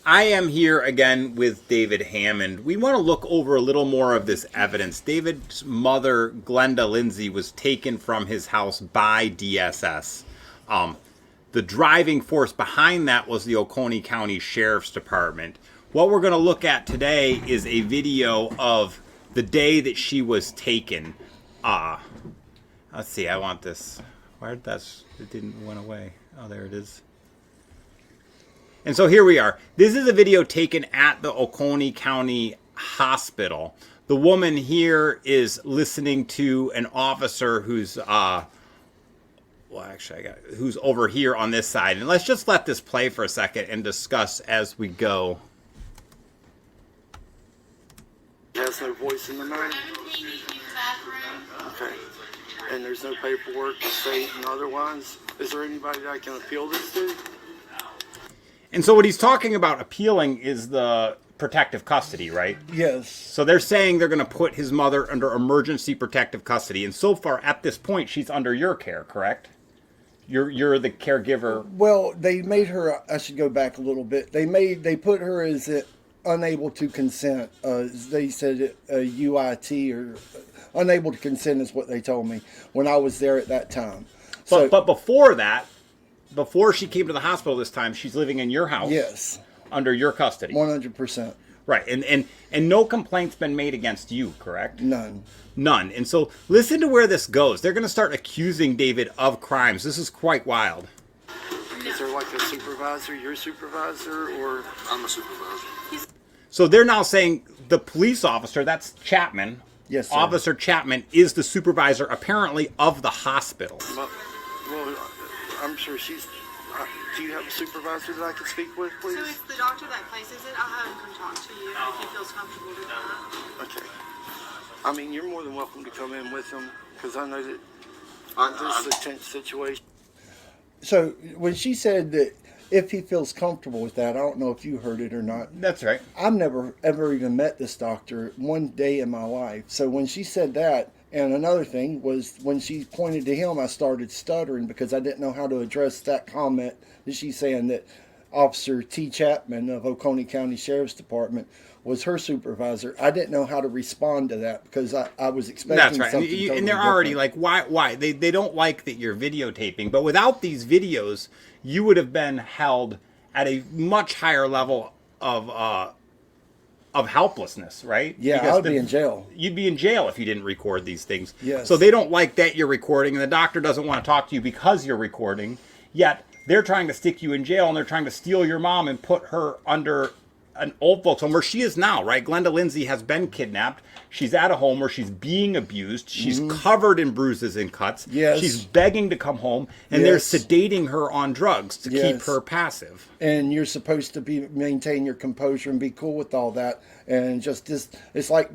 I am here again with David Hammond. We want to look over a little more of this evidence. David's mother, Glenda Lindsay, was taken from his house by DSS. The driving force behind that was the Oconee County Sheriff's Department. What we're going to look at today is a video of the day that she was taken. Let's see, I want this. Where did that? It didn't went away. Oh, there it is. And so here we are. This is a video taken at the Oconee County Hospital. The woman here is listening to an officer who's who's over here on this side. And let's just let this play for a second and discuss as we go. Has no voice in the matter. Okay. And there's no paperwork stating otherwise. Is there anybody that I can appeal this to? And so what he's talking about appealing is the protective custody, right? Yes. So they're saying they're going to put his mother under emergency protective custody. And so far, at this point, she's under your care, correct? You're the caregiver. Well, they made her, I should go back a little bit. They put her as unable to consent. They said UIT or unable to consent is what they told me when I was there at that time. But before that, before she came to the hospital this time, she's living in your house. Yes. Under your custody. 100%. Right. And no complaints been made against you, correct? None. None. And so listen to where this goes. They're going to start accusing David of crimes. This is quite wild. Is there like a supervisor, your supervisor, or... I'm a supervisor. So they're now saying the police officer, that's Chapman. Yes, sir. Officer Chapman is the supervisor, apparently, of the hospital. Well, I'm sure she's... do you have a supervisor that I can speak with, please? So it's the doctor that places it. I'll have him come talk to you if he feels comfortable doing that. Okay. I mean, you're more than welcome to come in with him, because I know that this is a tense situation. So when she said that if he feels comfortable with that, I don't know if you heard it or not. That's right. I've never, ever even met this doctor one day in my life. So when she said that, and another thing was when she pointed to him, I started stuttering because I didn't know how to address that comment that she's saying that Officer T. Chapman of Oconee County Sheriff's Department was her supervisor. I didn't know how to respond to that because I was expecting That's right. something totally and they're already different. like, why? They don't like that you're videotaping. But without these videos, you would have been held at a much higher level of helplessness, right? Yeah, because I would be in jail. You'd be in jail if you didn't record these things. Yes. So they don't like that you're recording, and the doctor doesn't want to talk to you because you're recording. Yet they're trying to stick you in jail, and they're trying to steal your mom and put her under an old folks home where she is now, right? Glenda Lindsay has been kidnapped. She's at a home where she's being abused. She's covered in bruises and cuts. Yes. She's begging to come home, and they're sedating her on drugs to keep her passive. And you're supposed to maintain your composure and be cool with all that, and it's like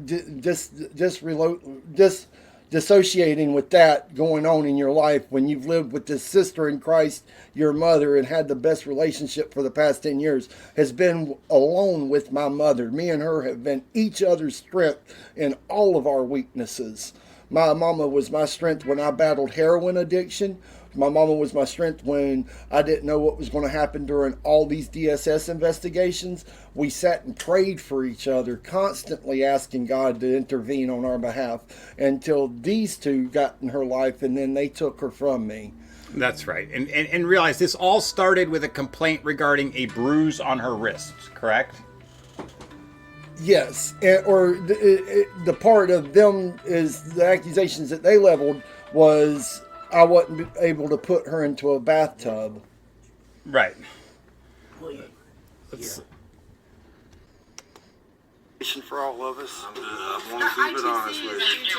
dissociating with that going on in your life when you've lived with this sister in Christ, your mother, and had the best relationship for the past 10 years, has been alone with my mother. Me and her have been each other's strength in all of our weaknesses. My mama was my strength when I battled heroin addiction. My mama was my strength when I didn't know what was going to happen during all these DSS investigations. We sat and prayed for each other, constantly asking God to intervene on our behalf until these two got in her life, and then they took her from me. That's right. And realize this all started with a complaint regarding a bruise on her wrist, correct? Yes. The part of them is the accusations that they leveled was I wasn't able to put her into a bathtub. Right. For all of us. I want to keep it honest with you.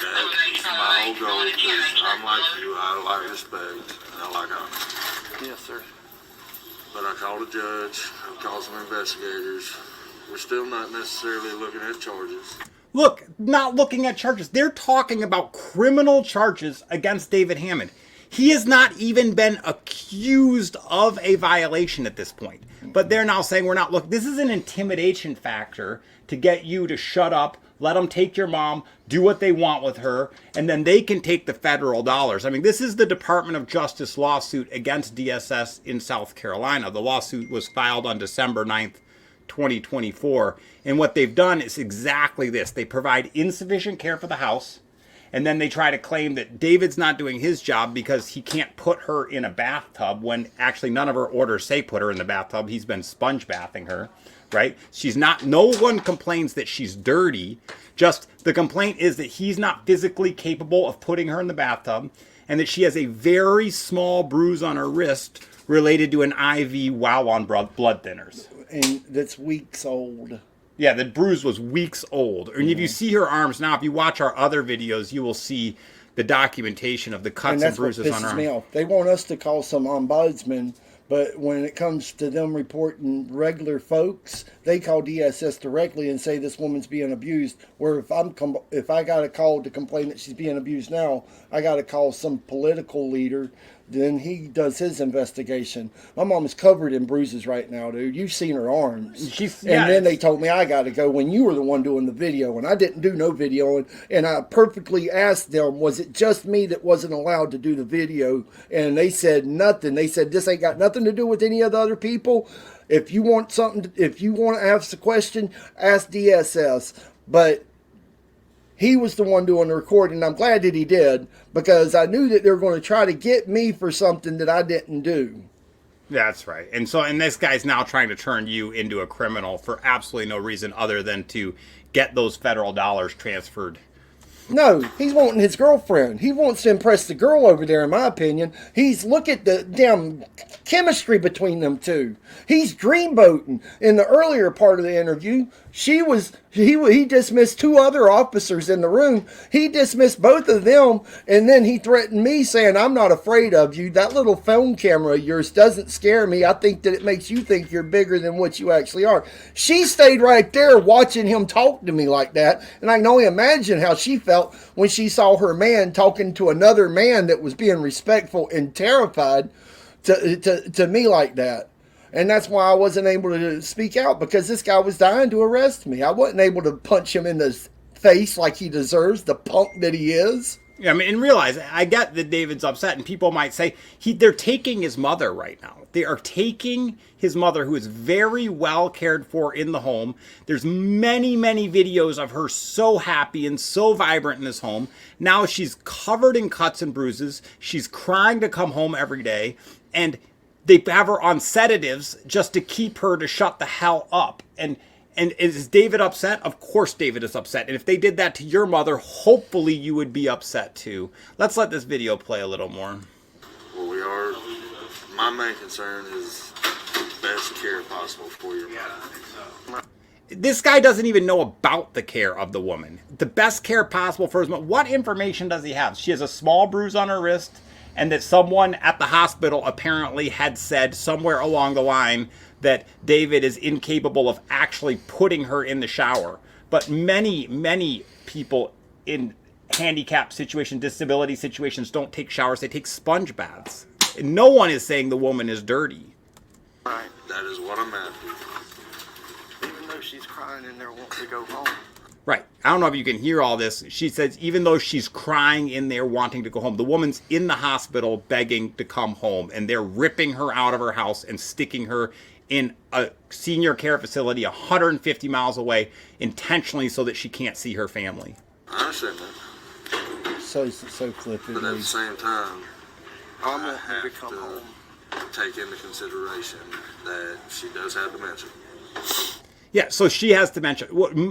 That's my whole goal, because I'm like you. I like respect, and I like honesty. Yes, sir. But I called a judge. I called some investigators. We're still not necessarily looking at charges. Look, not looking at charges. They're talking about criminal charges against David Hammond. He has not even been accused of a violation at this point. But they're now saying we're not looking. This is an intimidation factor to get you to shut up, Let them take your mom, do what they want with her, and then they can take the federal dollars. I mean, this is the Department of Justice lawsuit against DSS in South Carolina. The lawsuit was filed on December 9th, 2024. And what they've done is exactly this. They provide insufficient care for the house, and then they try to claim that David's not doing his job because he can't put her in a bathtub when actually none of her orders say put her in the bathtub. He's been sponge bathing her. Right? She's not, no one complains that she's dirty. Just the complaint is that he's not physically capable of putting her in the bathtub and that she has a very small bruise on her wrist related to an IV wow on blood thinners. And that's weeks old. Yeah, the bruise was weeks old. And if you see her arms now, if you watch our other videos, you will see the documentation of the cuts and bruises on her arms. Me off. They want us to call some ombudsman, but when it comes to them reporting regular folks, they call DSS directly and say this woman's being abused. Where if I got a call to complain that she's being abused now, I got to call some political leader. Then he does his investigation. My mom is covered in bruises right now, dude. You've seen her arms. Then they told me I got to go when you were the one doing the video, and I didn't do no video. And I perfectly asked them, was it just me that wasn't allowed to do the video? And they said nothing. They said this ain't got nothing to do with any of the other people. If you want something, if you want to ask a question, ask DSS. But he was the one doing the recording. I'm glad that he did, because I knew that they were going to try to get me for something that I didn't do. That's right. And this guy's now trying to turn you into a criminal for absolutely no reason other than to get those federal dollars transferred. No, he's wanting his girlfriend. He wants to impress the girl over there, in my opinion. Look at the damn chemistry between them two. He's dreamboating. In the earlier part of the interview, he dismissed two other officers in the room. He dismissed both of them, and then he threatened me, saying, I'm not afraid of you. That little phone camera of yours doesn't scare me. I think that it makes you think you're bigger than what you actually are. She stayed right there watching him talk to me like that, and I can only imagine how she felt when she saw her man talking to another man that was being respectful and terrified to me like that. And that's why I wasn't able to speak out, because this guy was dying to arrest me. I wasn't able to punch him in the face like he deserves, the punk that he is. Yeah, I mean, and realize, I get that David's upset, and people might say, they're taking his mother right now. They are taking his mother, who is very well cared for in the home. There's many, many videos of her so happy and so vibrant in this home. Now she's covered in cuts and bruises. She's crying to come home every day, and they have her on sedatives just to keep her to shut the hell up. And is David upset? Of course David is upset. And if they did that to your mother, hopefully you would be upset too. Let's let this video play a little more. Well, we are. My main concern is the best care possible for your mother. This guy doesn't even know about the care of the woman. The best care possible for his mother. What information does he have? She has a small bruise on her wrist, and that someone at the hospital apparently had said somewhere along the line that David is incapable of actually putting her in the shower. But many, many people in handicap situations, disability situations, don't take showers. They take sponge baths. And no one is saying the woman is dirty. Right. That is what I'm after. Even though she's crying in there wanting to go home. Right. I don't know if you can hear all this. She says even though she's crying in there wanting to go home, the woman's in the hospital begging to come home, and they're ripping her out of her house and sticking her in a senior care facility 150 miles away intentionally so that she can't see her family. I understand that. So flippant. But at the same time, I I want her to have come home. to take into consideration that she does have dementia. Yeah, so she has dementia,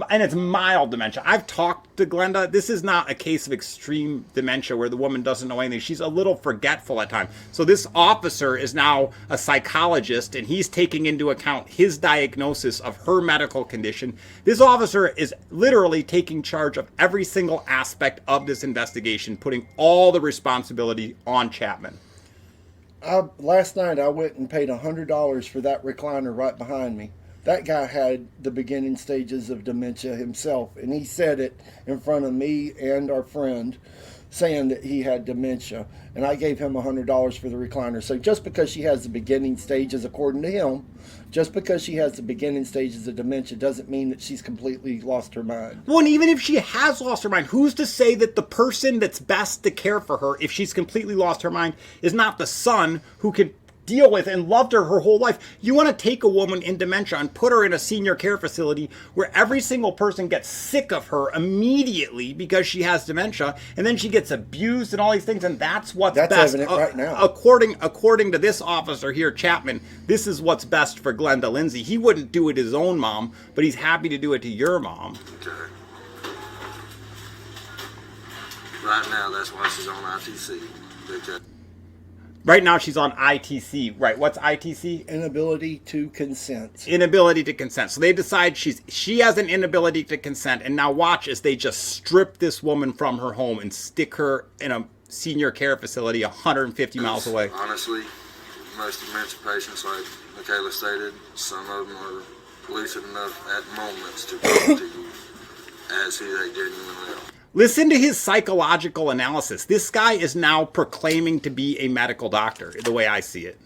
and it's mild dementia. I've talked to Glenda. This is not a case of extreme dementia where the woman doesn't know anything. She's a little forgetful at times. So this officer is now a psychologist, and he's taking into account his diagnosis of her medical condition. This officer is literally taking charge of every single aspect of this investigation, putting all the responsibility on Chapman. Last night I went and paid $100 for that recliner right behind me. That guy had the beginning stages of dementia himself, and he said it in front of me and our friend. saying that he had dementia, and I gave him $100 for the recliner. So just because she has the beginning stages, according to him, just because she has the beginning stages of dementia doesn't mean that she's completely lost her mind. Well, and even if she has lost her mind, who's to say that the person that's best to care for her, if she's completely lost her mind, is not the son who can deal with and loved her whole life? You want to take a woman in dementia and put her in a senior care facility where every single person gets sick of her immediately because she has dementia, and then she gets abused and all these things, and that's what's That's best. evident right now. According to this officer here, Chapman, this is what's best for Glenda Lindsay. He wouldn't do it to his own mom, but he's happy to do it to your mom. Okay. Right now, that's why she's on ITC. Because Right now she's on ITC. Right, what's ITC? Inability to consent. Inability to consent. So they decide she has an inability to consent, and now watch as they just strip this woman from her home and stick her in a senior care facility 150 miles away. honestly, most dementia patients, like Michaela stated, some of them are lucid enough at moments to come to you as who they genuinely are. Listen to his psychological analysis. This guy is now proclaiming to be a medical doctor, the way I see it.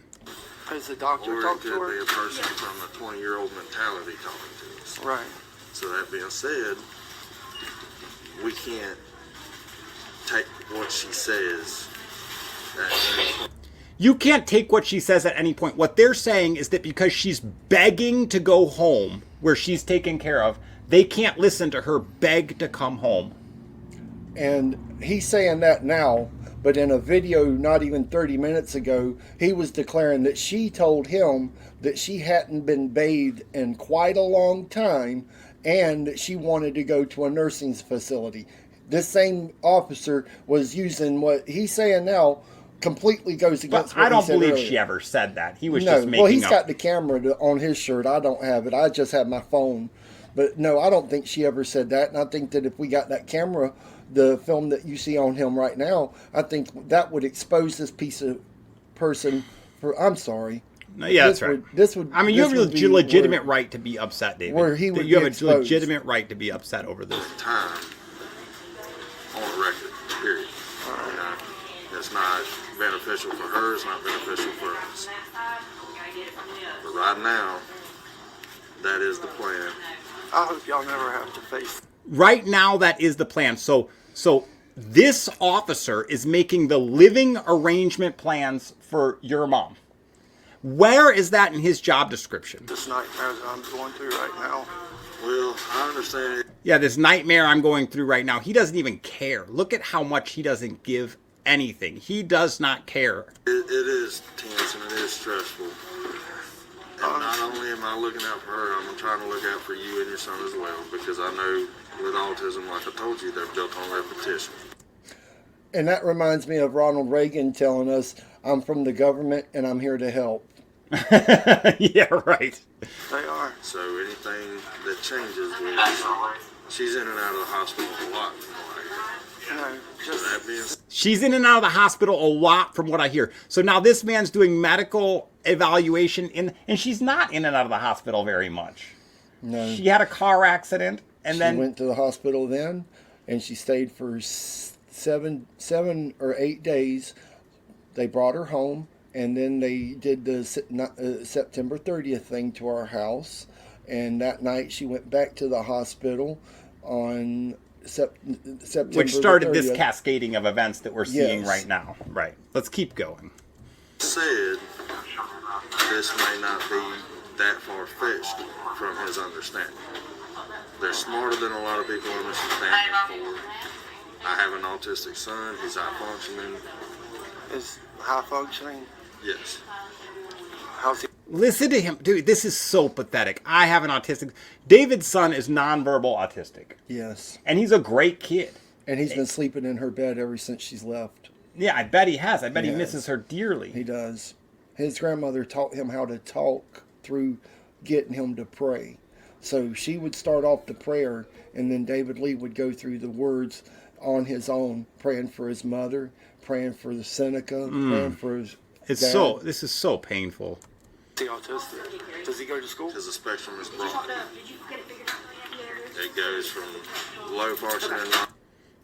Has the doctor Or it talked to could be her? a person from a 20-year-old mentality talking to us. Right. So that being said, we can't take what she says at any point. You can't take what she says at any point. What they're saying is that because she's begging to go home where she's taken care of, they can't listen to her beg to come home. And he's saying that now, but in a video not even 30 minutes ago, he was declaring that she told him that she hadn't been bathed in quite a long time and that she wanted to go to a nursing facility. This same officer was using what he's saying now completely goes against But what I don't he said believe earlier. she ever said that. He was No, just making well, he's up. got the camera on his shirt. I don't have it. I just have my phone. But no, I don't think she ever said that. And I think that if we got that camera, the film that you see on him right now, I think that would expose this piece of person for. I'm sorry. No, yeah, This that's right. would- this would. I mean, you this have a would be legitimate where- right to be upset, David. where he would you be have exposed. a legitimate right to be upset over this. Time on a record, period. You know, it's not beneficial for her, it's not beneficial for us. But right now, that is the plan. I hope y'all never have to face. Right now, that is the plan. So this officer is making the living arrangement plans for your mom. Where is that in his job description? This nightmare that I'm going through right now. Well, I understand it. Yeah, this nightmare I'm going through right now. He doesn't even care. Look at how much he doesn't give anything. He does not care. It is tense and it is stressful. And not only am I looking out for her, I'm trying to look out for you and your son as well, because I know with autism, like I told you, they're built on repetition. And that reminds me of Ronald Reagan telling us, "I'm from the government and I'm here to help." Yeah, right. They are. So anything that changes, she's in and out of the hospital a lot from what I hear. You know, So just that being said, She's in and out of the hospital a lot from what I hear. So now this man's doing medical evaluation and she's not in and out of the hospital very much. No. She had a car accident and She then went to the hospital then, and she stayed for 7 or 8 days. They brought her home, and then they did the September 30th thing to our house. And that night she went back to the hospital on September which started the this 30th. cascading of events that we're seeing Yes. right now. Right. Let's keep going. said, this may not be that far-fetched from his understanding. They're smarter than a lot of people understand for. I have an autistic son. He's high-functioning. is high functioning. Yes. How's he? Listen to him. Dude, this is so pathetic. I have an autistic. David's son is nonverbal autistic. Yes. And he's a great kid. And he's been sleeping in her bed ever since she's left. Yeah, I bet he has. I bet he Yes. misses her dearly. He does. His grandmother taught him how to talk through getting him to pray. So she would start off the prayer, and then David Lee would go through the words on his own, praying for his mother, praying for the Seneca, praying for his dad. This is so painful. Is he autistic? Does he go to school? Because the spectrum is broad. It goes from low functioning.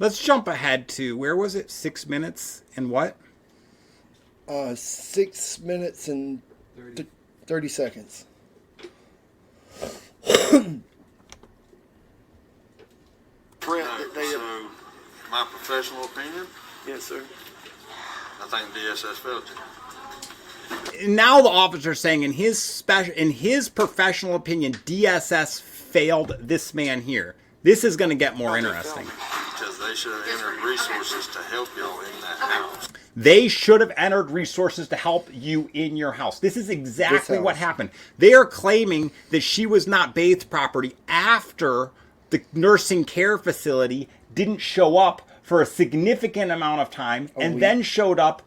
Let's jump ahead to, where was it? 6 minutes and what? 6 minutes and 30 seconds. Brett, So, my professional opinion, yes, sir. I think DSS failed you. Now the officer's saying in his professional opinion, DSS failed this man here. This is going to get more interesting. Because they should have entered resources to help y'all in that house. They should have entered resources to help you in your house. This is exactly This what house. happened. They are claiming that she was not bathed properly after the nursing care facility didn't show up for a significant amount of time and then showed up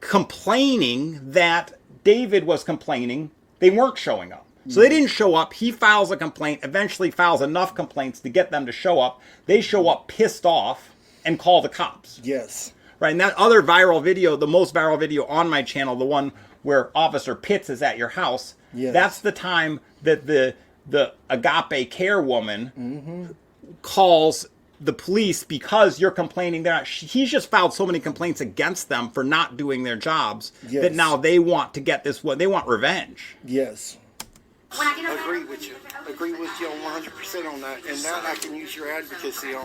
complaining that David was complaining they weren't showing up. So they didn't show up. He files a complaint, eventually files enough complaints to get them to show up. They show up pissed off and call the cops. Yes. Right, and that other viral video, the most viral video on my channel, the one where Officer Pitts is at your house, Yes. that's the time that the agape care woman calls the police because you're complaining. He's just filed so many complaints against them for not doing their jobs Yes. that now they want to get this one. They want revenge. Yes. Agree with you. Agree with you on 100% on that. And that I can use your advocacy on.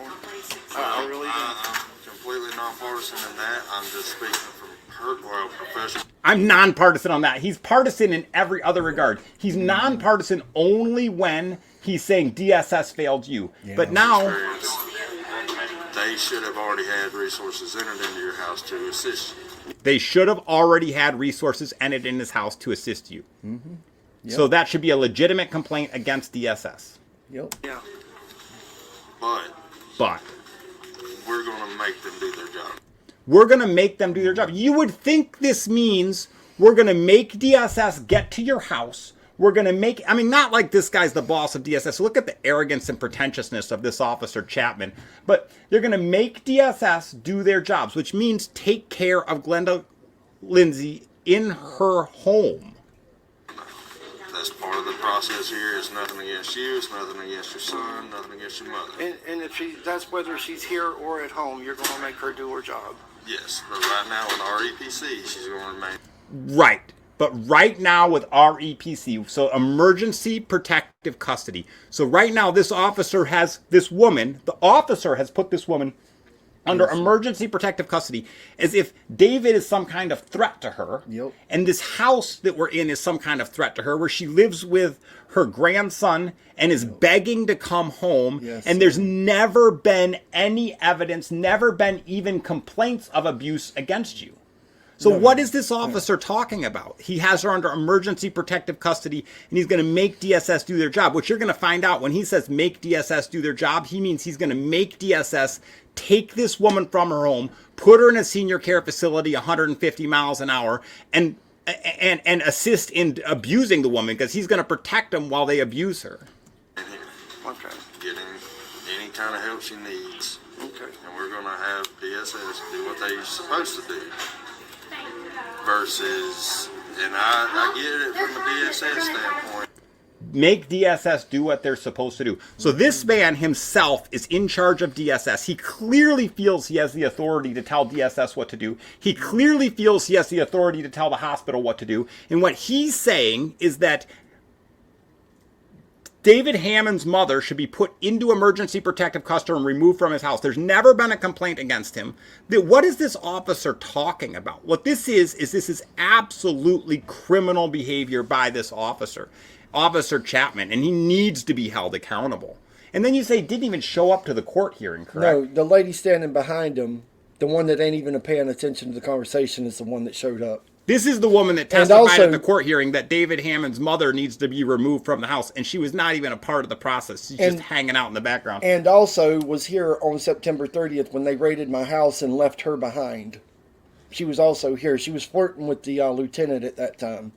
I really do. I'm completely nonpartisan in that. I'm just speaking from professional. I'm nonpartisan on that. He's partisan in every other regard. He's nonpartisan only when he's saying DSS failed you. Yeah. But now, Experience. They should have already had resources entered into your house to assist you. they should have already had resources entered in his house to assist you. Yep. So that should be a legitimate complaint against DSS. Yep. Yeah. But But we're going to make them do their job. we're going to make them do their job. You would think this means we're going to make DSS get to your house. We're going to make, I mean, not like this guy's the boss of DSS. Look at the arrogance and pretentiousness of this officer, Chapman. But they're going to make DSS do their jobs, which means take care of Glenda Lindsay in her home. That's part of the process here. It's nothing against you. It's nothing against your son. Nothing against your mother. And if that's whether she's here or at home, you're going to make her do her job. Yes, but right now with REPC, she's going to remain. Right. But right now with REPC, so emergency protective custody. So right now this officer has this woman, the officer has put this woman under emergency protective custody as if David is some kind of threat to her. Yep. And this house that we're in is some kind of threat to her, where she lives with her grandson and is begging to come home. Yes. And there's never been any evidence, never been even complaints of abuse against you. So what is this officer talking about? He has her under emergency protective custody, and he's going to make DSS do their job, which you're going to find out when he says make DSS do their job. He means he's going to make DSS take this woman from her home, put her in a senior care facility 150 miles an hour, and assist in abusing the woman, because he's going to protect them while they abuse her. in here, Okay. getting any kind of help she needs. Okay. And we're going to have DSS do what they're supposed to do. Versus, and I get it from the DSS standpoint. Make DSS do what they're supposed to do. So this man himself is in charge of DSS. He clearly feels he has the authority to tell DSS what to do. He clearly feels he has the authority to tell the hospital what to do. And what he's saying is that David Hammond's mother should be put into emergency protective custody and removed from his house. There's never been a complaint against him. What is this officer talking about? What this is absolutely criminal behavior by this officer, Officer Chapman, and he needs to be held accountable. And then you say he didn't even show up to the court hearing, correct? No, the lady standing behind him, the one that ain't even paying attention to the conversation, is the one that showed up. This is the woman that And testified also- at the court hearing that David Hammond's mother needs to be removed from the house, and she was not even a part of the process. She's just hanging out in the background. And also was here on September 30th when they raided my house and left her behind. She was also here. She was flirting with the lieutenant at that time.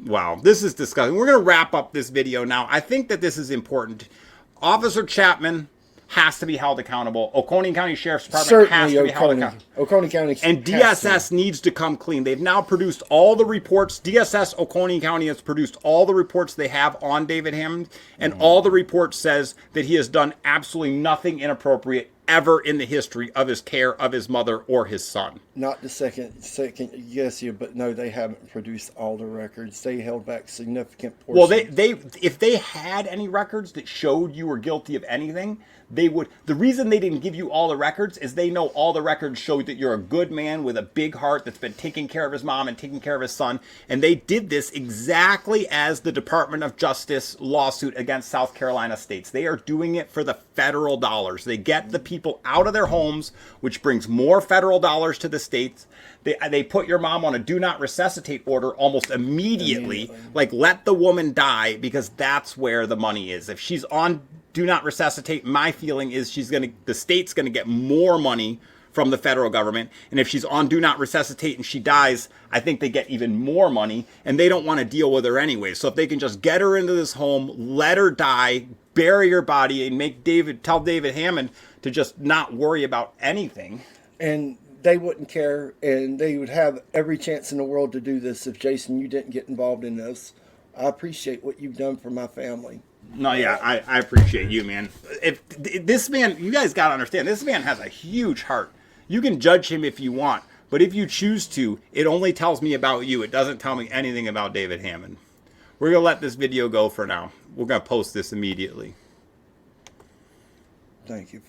Wow, this is disgusting. We're going to wrap up this video now. I think that this is important. Officer Chapman has to be held accountable. Oconee County Sheriff's Department has to be held accountable. Oconee County. And has to. DSS needs to come clean. They've now produced all the reports. DSS Oconee County has produced all the reports they have on David Hammond, and all the reports says that he has done absolutely nothing inappropriate ever in the history of his care of his mother or his son. Not the second, yes, you, but no, they haven't produced all the records. They held back significant portions. Well, they if they had any records that showed you were guilty of anything, they would. The reason they didn't give you all the records is they know all the records show that you're a good man with a big heart that's been taking care of his mom and taking care of his son. And they did this exactly as the Department of Justice lawsuit against South Carolina states. They are doing it for the federal dollars. They get the people out of their homes, which brings more federal dollars to the states. They put your mom on a do not resuscitate order almost immediately. Like, let the woman die, because that's where the money is. If she's on do not resuscitate, my feeling is the state's gonna get more money from the federal government. And if she's on do not resuscitate and she dies, I think they get even more money, and they don't want to deal with her anyway. So if they can just get her into this home, let her die, bury her body, and tell David Hammond to just not worry about anything. And they wouldn't care, and they would have every chance in the world to do this if, Jason, you didn't get involved in this. I appreciate what you've done for my family. No, yeah, I appreciate you, man. If this man, you guys got to understand, this man has a huge heart. You can judge him if you want, but if you choose to, it only tells me about you. It doesn't tell me anything about David Hammond. We're going to let this video go for now. We're going to post this immediately. Thank you.